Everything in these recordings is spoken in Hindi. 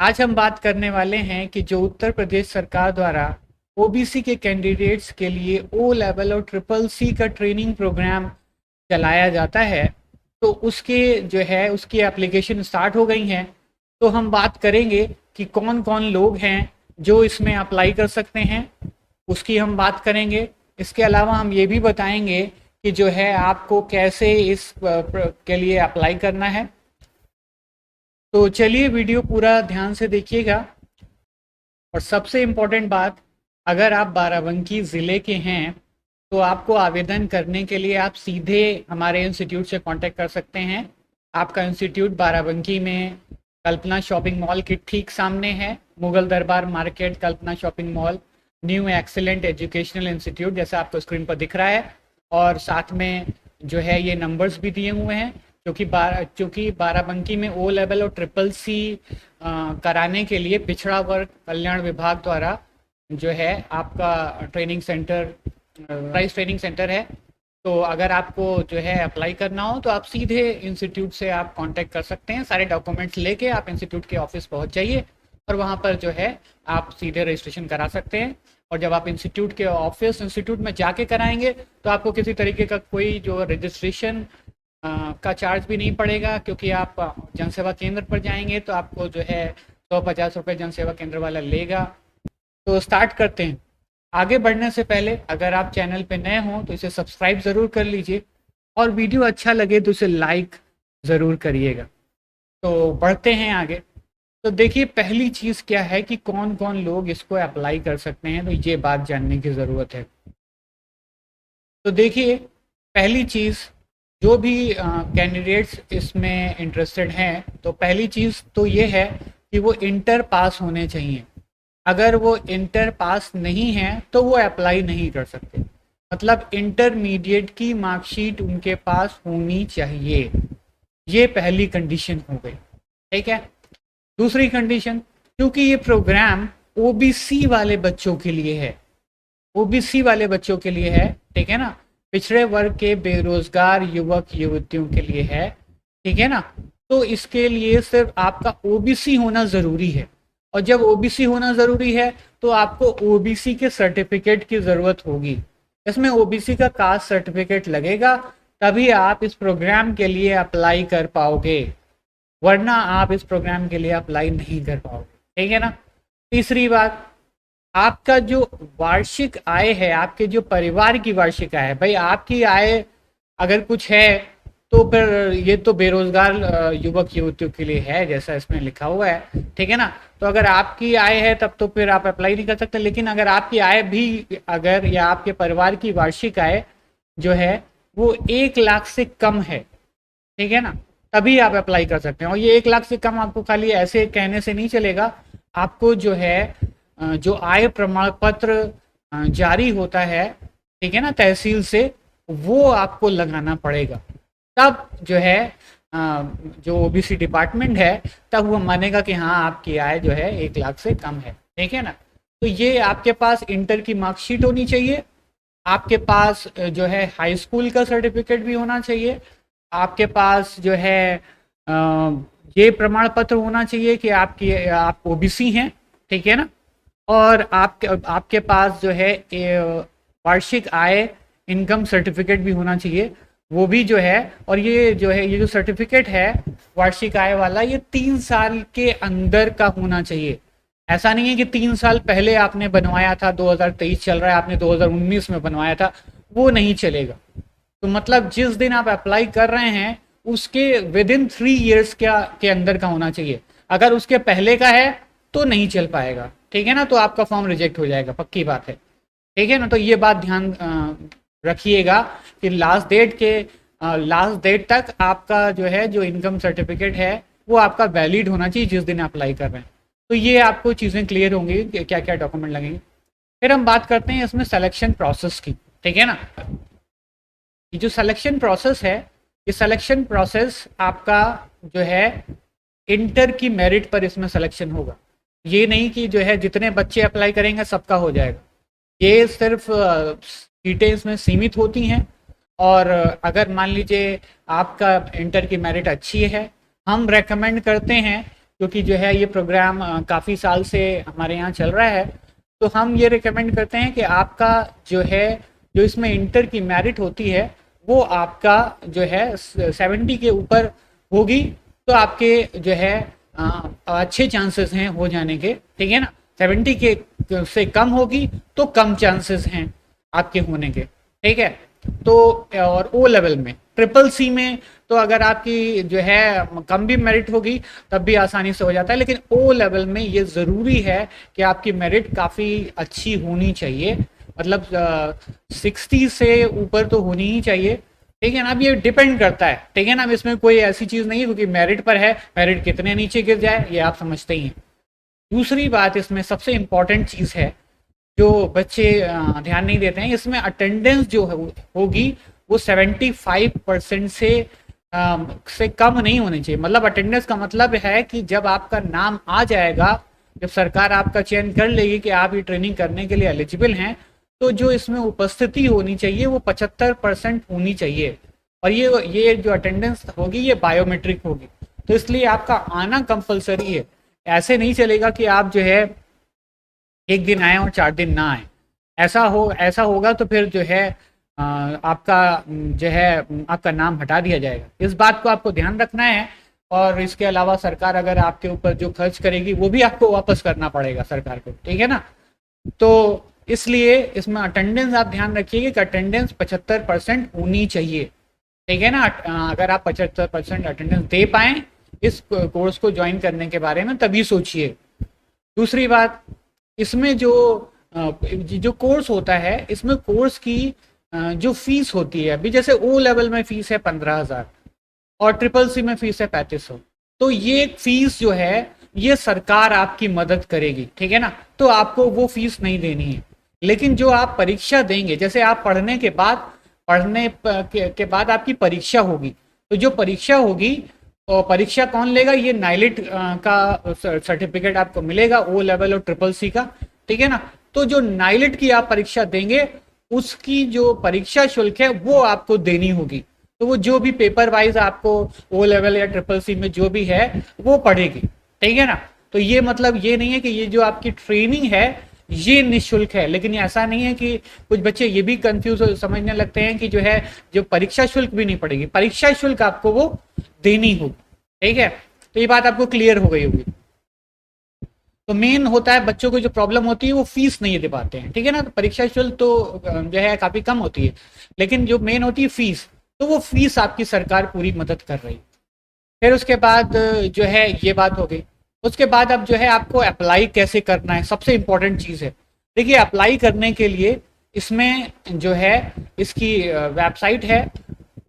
आज हम बात करने वाले हैं कि जो उत्तर प्रदेश सरकार द्वारा ओबीसी के कैंडिडेट्स के लिए ओ लेवल और ट्रिपल सी का ट्रेनिंग प्रोग्राम चलाया जाता है, तो उसके जो है उसकी एप्लीकेशन स्टार्ट हो गई हैं। तो हम बात करेंगे कि कौन कौन लोग हैं जो इसमें अप्लाई कर सकते हैं, उसकी हम बात करेंगे। इसके अलावा हम ये भी बताएंगे कि जो है आपको कैसे इस के लिए अप्लाई करना है। तो चलिए वीडियो पूरा ध्यान से देखिएगा। और सबसे इम्पोर्टेंट बात, अगर आप बाराबंकी ज़िले के हैं तो आपको आवेदन करने के लिए आप सीधे हमारे इंस्टीट्यूट से कांटेक्ट कर सकते हैं। आपका इंस्टीट्यूट बाराबंकी में कल्पना शॉपिंग मॉल के ठीक सामने है। Mughal Darbar market, Kalpana shopping mall, new excellent educational institute जैसा आपको स्क्रीन पर दिख रहा है। और साथ में जो है ये नंबर्स भी दिए हुए हैं, क्योंकि बाराबंकी में ओ लेवल और ट्रिपल सी कराने के लिए पिछड़ा वर्ग कल्याण विभाग द्वारा जो है आपका training centre, price training centre है। तो अगर आपको जो है अप्लाई करना हो तो आप सीधे इंस्टीट्यूट से आप कांटेक्ट कर सकते हैं। सारे डॉक्यूमेंट्स लेके आप इंस्टीट्यूट के ऑफिस पहुंच जाइए और वहां पर जो है आप सीधे रजिस्ट्रेशन करा सकते हैं। और जब आप इंस्टीट्यूट में जाके कराएंगे तो आपको किसी तरीके का कोई जो रजिस्ट्रेशन का चार्ज भी नहीं पड़ेगा, क्योंकि आप जनसेवा केंद्र पर जाएंगे तो आपको जो है 150 रुपये जनसेवा केंद्र वाला लेगा। तो स्टार्ट करते हैं। आगे बढ़ने से पहले अगर आप चैनल पे नए हों तो इसे सब्सक्राइब ज़रूर कर लीजिए और वीडियो अच्छा लगे तो इसे लाइक ज़रूर करिएगा। तो बढ़ते हैं आगे। तो देखिए पहली चीज़ क्या है कि कौन कौन लोग इसको अप्लाई कर सकते हैं, तो ये बात जानने की ज़रूरत है। तो देखिए पहली चीज़, जो भी कैंडिडेट्स इसमें इंटरेस्टेड हैं तो पहली चीज़ तो ये है कि वो इंटर पास होने चाहिए। अगर वो इंटर पास नहीं है तो वो अप्लाई नहीं कर सकते। मतलब इंटरमीडिएट की मार्कशीट उनके पास होनी चाहिए। ये पहली कंडीशन हो गई, ठीक है। दूसरी कंडीशन, क्योंकि ये प्रोग्राम ओबीसी वाले बच्चों के लिए है, ओबीसी वाले बच्चों के लिए है, ठीक है ना, पिछड़े वर्ग के बेरोजगार युवक युवतियों के लिए है, ठीक है ना। तो इसके लिए सिर्फ आपका ओबीसी होना ज़रूरी है। और जब ओबीसी होना ज़रूरी है तो आपको ओबीसी के सर्टिफिकेट की ज़रूरत होगी। इसमें ओबीसी का कास्ट सर्टिफिकेट लगेगा, तभी आप इस प्रोग्राम के लिए अप्लाई कर पाओगे, वरना आप इस प्रोग्राम के लिए अप्लाई नहीं कर पाओगे, ठीक है ना। तीसरी बात, आपका जो वार्षिक आय है, आपके जो परिवार की वार्षिक आय है, भाई आपकी आय अगर कुछ है तो फिर ये तो बेरोजगार युवक युवतियों के लिए है जैसा इसमें लिखा हुआ है, ठीक है ना। तो अगर आपकी आय है तब तो फिर आप अप्लाई नहीं कर सकते। लेकिन अगर आपकी आय भी अगर या आपके परिवार की वार्षिक आय जो है वो 1 लाख से कम है, ठीक है ना, तभी आप अप्लाई कर सकते हैं। और ये 1 लाख से कम आपको खाली ऐसे कहने से नहीं चलेगा, आपको जो है जो आय प्रमाण पत्र जारी होता है, ठीक है ना, तहसील से, वो आपको लगाना पड़ेगा। तब जो है जो ओबीसी डिपार्टमेंट है तब वो मानेगा कि हाँ आपकी आय जो है 1 लाख से कम है, ठीक है ना। तो ये आपके पास इंटर की मार्कशीट होनी चाहिए, आपके पास जो है हाई स्कूल का सर्टिफिकेट भी होना चाहिए, आपके पास जो है ये प्रमाण पत्र होना चाहिए कि आप ओबीसी हैं, ठीक है ना। और आपके पास जो है वार्षिक आय इनकम सर्टिफिकेट भी होना चाहिए, वो भी जो है। और ये जो है ये जो सर्टिफिकेट है वार्षिक आय वाला, ये 3 साल के अंदर का होना चाहिए। ऐसा नहीं है कि 3 साल पहले आपने बनवाया था, 2023 चल रहा है, आपने 2019 में बनवाया था, वो नहीं चलेगा। तो मतलब जिस दिन आप अप्लाई कर रहे हैं उसके विदिन 3 ईयर्स के अंदर का होना चाहिए। अगर उसके पहले का है तो नहीं चल पाएगा, ठीक है ना, तो आपका फॉर्म रिजेक्ट हो जाएगा, पक्की बात है, ठीक है ना। तो ये बात ध्यान रखिएगा कि लास्ट डेट तक आपका जो है जो इनकम सर्टिफिकेट है वो आपका वैलिड होना चाहिए जिस दिन अप्लाई कर रहे हैं। तो ये आपको चीज़ें क्लियर होंगी कि क्या क्या डॉक्यूमेंट लगेंगे। फिर हम बात करते हैं इसमें सिलेक्शन प्रोसेस की, ठीक है ना। ये जो सिलेक्शन प्रोसेस है, ये सिलेक्शन प्रोसेस आपका जो है इंटर की मेरिट पर इसमें सिलेक्शन होगा। ये नहीं कि जो है जितने बच्चे अप्लाई करेंगे सबका हो जाएगा, ये सिर्फ सीटें इसमें सीमित होती हैं। और अगर मान लीजिए आपका इंटर की मेरिट अच्छी है, हम रेकमेंड करते हैं क्योंकि जो है ये प्रोग्राम काफ़ी साल से हमारे यहाँ चल रहा है, तो हम ये रिकमेंड करते हैं कि आपका जो है, जो इसमें इंटर की मेरिट होती है वो आपका जो है 70 के ऊपर होगी, तो आपके जो है अच्छे चांसेस हैं हो जाने के, ठीक है ना। 70 के से कम होगी तो कम चांसेस हैं आपके होने के, ठीक है। तो और ओ लेवल में, ट्रिपल सी में तो अगर आपकी जो है कम भी मेरिट होगी तब भी आसानी से हो जाता है, लेकिन ओ लेवल में ये ज़रूरी है कि आपकी मेरिट काफ़ी अच्छी होनी चाहिए, मतलब 60 से ऊपर तो होनी ही चाहिए, ठीक है ना। अब ये डिपेंड करता है, ठीक है ना, अब इसमें कोई ऐसी चीज़ नहीं है क्योंकि मेरिट पर है, मेरिट कितने नीचे गिर जाए ये आप समझते ही हैं। दूसरी बात इसमें सबसे इम्पॉर्टेंट चीज़ है जो बच्चे ध्यान नहीं देते हैं, इसमें अटेंडेंस जो होगी वो 75% से कम नहीं होनी चाहिए। मतलब अटेंडेंस का मतलब है कि जब आपका नाम आ जाएगा, जब सरकार आपका चयन कर लेगी कि आप ये ट्रेनिंग करने के लिए एलिजिबल हैं, तो जो इसमें उपस्थिति होनी चाहिए वो 75% होनी चाहिए, और ये जो अटेंडेंस होगी ये बायोमेट्रिक होगी, तो इसलिए आपका आना कंपलसरी है। ऐसे नहीं चलेगा कि आप जो है एक दिन आए और 4 दिन ना आए, ऐसा होगा तो फिर जो है आपका जो है आपका नाम हटा दिया जाएगा। इस बात को आपको ध्यान रखना है, और इसके अलावा सरकार अगर आपके ऊपर जो खर्च करेगी वो भी आपको वापस करना पड़ेगा सरकार को, ठीक है ना। तो इसलिए इसमें अटेंडेंस आप ध्यान रखिए कि अटेंडेंस 75% होनी चाहिए, ठीक है ना। अगर आप 75% अटेंडेंस दे पाएं इस कोर्स को ज्वाइन करने के बारे में तभी सोचिए। दूसरी बात, इसमें जो कोर्स होता है, इसमें कोर्स की जो फीस होती है, अभी जैसे ओ लेवल में फीस है 15,000 और ट्रिपल सी में फीस है 3500, तो ये फीस जो है ये सरकार आपकी मदद करेगी, ठीक है ना, तो आपको वो फीस नहीं देनी है। लेकिन जो आप परीक्षा देंगे, जैसे आप पढ़ने के बाद आपकी परीक्षा होगी, तो जो परीक्षा होगी, और परीक्षा कौन लेगा, ये नाइलिट का सर्टिफिकेट आपको मिलेगा ओ लेवल और ट्रिपल सी का, ठीक है ना। तो जो नाइलिट की आप परीक्षा देंगे उसकी जो परीक्षा शुल्क है वो आपको देनी होगी, तो वो जो भी पेपर वाइज आपको ओ लेवल या ट्रिपल सी में जो भी है वो पड़ेगी, ठीक है ना। तो ये मतलब ये नहीं है कि ये जो आपकी ट्रेनिंग है ये निःशुल्क है, लेकिन ये ऐसा नहीं है कि कुछ बच्चे ये भी कंफ्यूज समझने लगते हैं कि जो है जो परीक्षा शुल्क भी नहीं पड़ेगी, परीक्षा शुल्क आपको वो देनी होगी, ठीक है। तो ये बात आपको क्लियर हो गई होगी। तो मेन होता है बच्चों को जो प्रॉब्लम होती है वो फीस नहीं दे पाते हैं, ठीक है ना। तो परीक्षा शुल्क तो जो है काफी कम होती है, लेकिन जो मेन होती है फीस, तो वो फीस आपकी सरकार पूरी मदद कर रही है। फिर उसके बाद जो है ये बात हो गई। उसके बाद अब जो है आपको अप्लाई कैसे करना है, सबसे इंपॉर्टेंट चीज़ है। देखिए अप्लाई करने के लिए इसमें जो है इसकी वेबसाइट है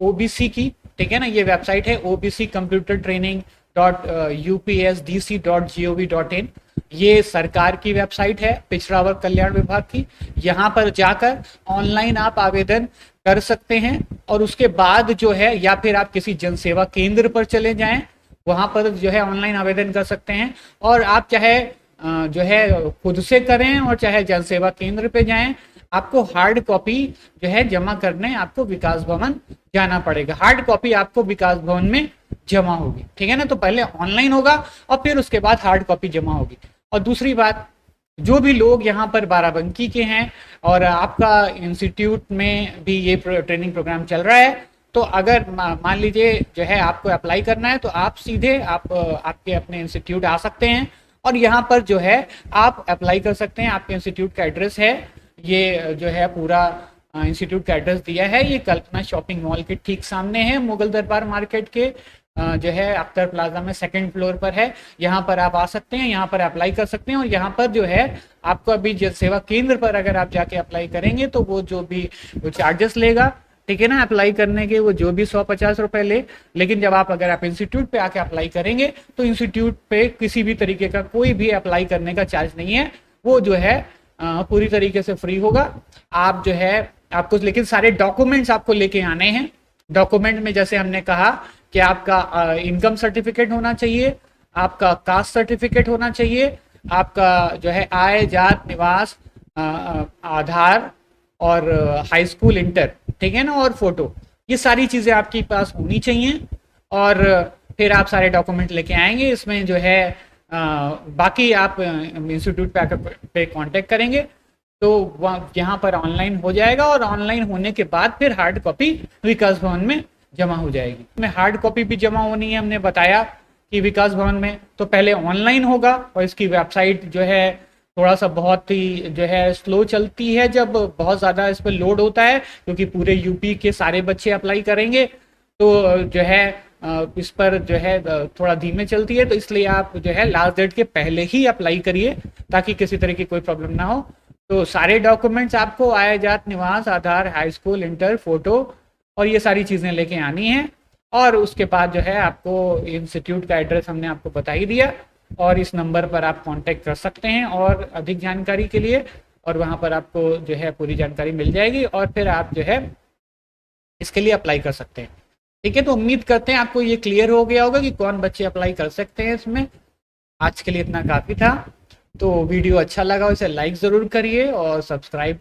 ओबीसी की, ठीक है ना। ये वेबसाइट है obcomputertraining.upsdc.gov.in, ये सरकार की वेबसाइट है, पिछड़ा वर्ग कल्याण विभाग की। यहाँ पर जाकर ऑनलाइन आप आवेदन कर सकते हैं, और उसके बाद जो है या फिर आप किसी जनसेवा केंद्र पर चले जाएं, वहाँ पर जो है ऑनलाइन आवेदन कर सकते हैं। और आप चाहे जो है खुद से करें और चाहे जनसेवा केंद्र पे जाएं, आपको हार्ड कॉपी जो है जमा करने आपको विकास भवन जाना पड़ेगा। हार्ड कॉपी आपको विकास भवन में जमा होगी, ठीक है ना। तो पहले ऑनलाइन होगा और फिर उसके बाद हार्ड कॉपी जमा होगी। और दूसरी बात, जो भी लोग यहाँ पर बाराबंकी के हैं और आपका इंस्टीट्यूट में भी ये ट्रेनिंग प्रोग्राम चल रहा है, तो अगर मान लीजिए जो है आपको अप्लाई करना है, तो आप सीधे आपके अपने इंस्टीट्यूट आ सकते हैं और यहाँ पर जो है आप अप्लाई कर सकते हैं। आपके इंस्टीट्यूट का एड्रेस है, ये जो है पूरा इंस्टीट्यूट का एड्रेस दिया है, ये कल्पना शॉपिंग मॉल के ठीक सामने है, मुगल दरबार मार्केट के जो है अख्तर प्लाजा में 2nd फ्लोर पर है। यहाँ पर आप आ सकते हैं, यहाँ पर अप्लाई कर सकते हैं। और यहाँ पर जो है आपको अभी सेवा केंद्र पर अगर आप जाके अप्लाई करेंगे तो वो जो भी चार्जेस लेगा, ठीक है ना, अप्लाई करने के वो जो भी 150 रुपए ले। लेकिन जब अगर आप इंस्टीट्यूट पे आके अप्लाई करेंगे तो इंस्टीट्यूट पे किसी भी तरीके का कोई भी अप्लाई करने का चार्ज नहीं है, वो जो है पूरी तरीके से फ्री होगा। आप जो है आपको लेकिन सारे डॉक्यूमेंट्स आपको लेके आने हैं। डॉक्यूमेंट में जैसे हमने कहा कि आपका इनकम सर्टिफिकेट होना चाहिए, आपका कास्ट सर्टिफिकेट होना चाहिए, आपका जो है आय जात निवास आधार और हाई स्कूल इंटर, ठीक है ना, और फोटो, ये सारी चीज़ें आपके पास होनी चाहिए। और फिर आप सारे डॉक्यूमेंट लेके आएंगे। इसमें जो है बाकी आप इंस्टीट्यूट पे कांटेक्ट करेंगे तो यहाँ पर ऑनलाइन हो जाएगा, और ऑनलाइन होने के बाद फिर हार्ड कॉपी विकास भवन में जमा हो जाएगी। में हार्ड कॉपी भी जमा होनी है, हमने बताया कि विकास भवन में तो पहले ऑनलाइन होगा, और इसकी वेबसाइट जो है थोड़ा सा बहुत ही जो है स्लो चलती है जब बहुत ज़्यादा इस पर लोड होता है, क्योंकि पूरे यूपी के सारे बच्चे अप्लाई करेंगे तो जो है इस पर जो है थोड़ा धीमे चलती है। तो इसलिए आप जो है लास्ट डेट के पहले ही अप्लाई करिए ताकि किसी तरह की कोई प्रॉब्लम ना हो। तो सारे डॉक्यूमेंट्स आपको आय जात निवास आधार हाई स्कूल इंटर फोटो और ये सारी चीज़ें लेके आनी है, और उसके बाद जो है आपको इंस्टीट्यूट का एड्रेस हमने आपको बता ही दिया, और इस नंबर पर आप कांटेक्ट कर सकते हैं और अधिक जानकारी के लिए, और वहाँ पर आपको जो है पूरी जानकारी मिल जाएगी, और फिर आप जो है इसके लिए अप्लाई कर सकते हैं। ठीक है, तो उम्मीद करते हैं आपको ये क्लियर हो गया होगा कि कौन बच्चे अप्लाई कर सकते हैं इसमें। आज के लिए इतना काफ़ी था। तो वीडियो अच्छा लगा इसे लाइक ज़रूर करिए और सब्सक्राइब